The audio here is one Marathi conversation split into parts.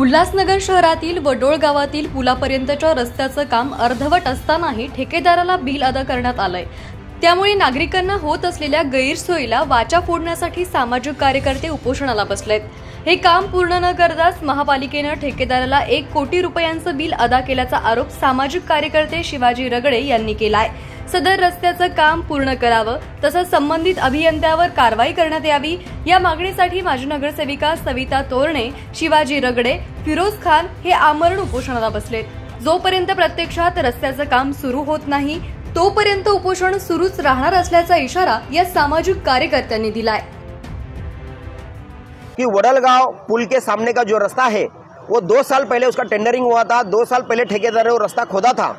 उल्हासनगर शहरातील वडोळ गावातील पुलापर्यंतच्या रस्त्याचं काम अर्धवट असतानाही ठेकेदाराला बिल अदा करण्यात आलंय। त्यामुळे नागरिकांना होत असलेल्या गैरसोयीला वाचा फोडण्यासाठी सामाजिक कार्यकर्ते उपोषणाला बसलेत। हे काम पूर्ण न करताच महापालिकेने ठेकेदाराला 1 कोटी रुपयांचं बिल अदा केल्याचा आरोप सामाजिक कार्यकर्ते शिवाजी रगडे यांनी केलाय। सदर रस्त्याचं काम पूर्ण करावं तसंच संबंधित अभियंत्यावर कारवाई करण्यात यावी या मागणीसाठी माजी नगरसेविका सविता तोरणे, शिवाजी रगडे, फिरोज खान हे आमरण उपोषणाला बसलेत। जोपर्यंत प्रत्यक्षात रस्त्याचं काम सुरू होत नाही तोपर्यंत उपोषण सुरूच राहणार असल्याचा इशारा या सामाजिक कार्यकर्त्यांनी दिलाय। कि वडलगांव पुल के सामने का जो रास्ता है वो 2 साल पहले उसका टेंडरिंग हुआ था। 2 साल पहले ठेकेदार ने वो रास्ता खोदा था,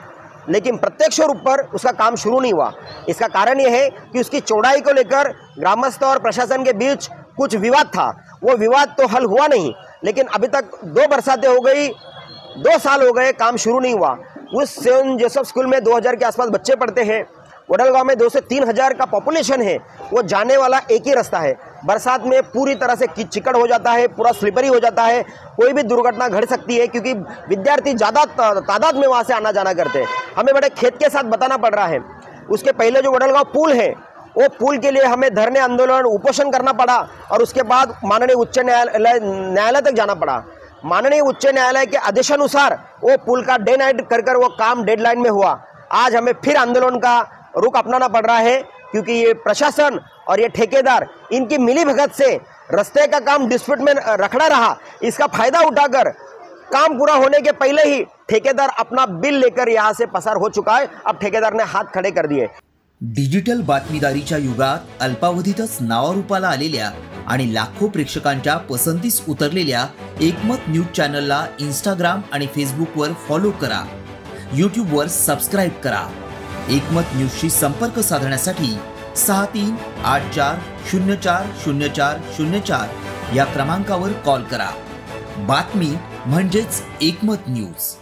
लेकिन प्रत्यक्ष रूप पर उसका काम शुरू नहीं हुआ। इसका कारण ये है कि उसकी चौड़ाई को लेकर ग्रामस्थ और प्रशासन के बीच कुछ विवाद था। वो विवाद तो हल हुआ नहीं, लेकिन अभी तक 2 बरसातें हो गई, 2 साल हो गए, काम शुरू नहीं हुआ। उस सेंट जोसेफ स्कूल में 2000 के आसपास बच्चे पढ़ते हैं। वडलगांव में 2 से 3 हजार का पॉपुलेशन है। वो जाने वाला एक ही रास्ता है। बरसात में पूरी तरह से चिकड़ हो जाता है, पूरा स्लिपरी हो जाता है, कोई भी दुर्घटना घट सकती है क्योंकि विद्यार्थी ज़्यादा तादाद में वहाँ से आना जाना करते हैं। हमें बड़े खेद के साथ बताना पड़ रहा है। उसके पहले जो वडलगांव पुल है वो पुल के लिए हमें धरने आंदोलन उपोषण करना पड़ा और उसके बाद माननीय उच्च न्यायालय तक जाना पड़ा। माननीय उच्च न्यायालय के आदेशानुसार वो पुल का डे नाइट कर वो काम डेडलाइन में हुआ। आज हमें फिर आंदोलन का रुख अपनाना पड़ रहा है क्योंकि ये प्रशासन और ये ठेकेदार इनकी मिलीभगत से रास्ते का काम डिस्प्यूट में रखड़ा रहा। इसका फायदा उठाकर काम पूरा होने के पहले ही ठेकेदार अपना बिल लेकर यहाँ से पसार हो चुका है। अब ठेकेदार ने हाथ खड़े कर दिए। डिजिटल बातमीदारीच्या युगात अल्पावधीतच नावारूपाला आलेल्या आणि लाखो प्रेक्षकांच्या पसंतीस उतरलेल्या एकमत न्यूज चॅनलला इंस्टाग्राम आणि फेसबुकवर फॉलो करा, यूट्यूबवर सबस्क्राइब करा। एकमत न्यूजशी संपर्क साधण्यासाठी 6384040404 या क्रमांकावर कॉल करा। बातमी म्हणजेच एकमत न्यूज।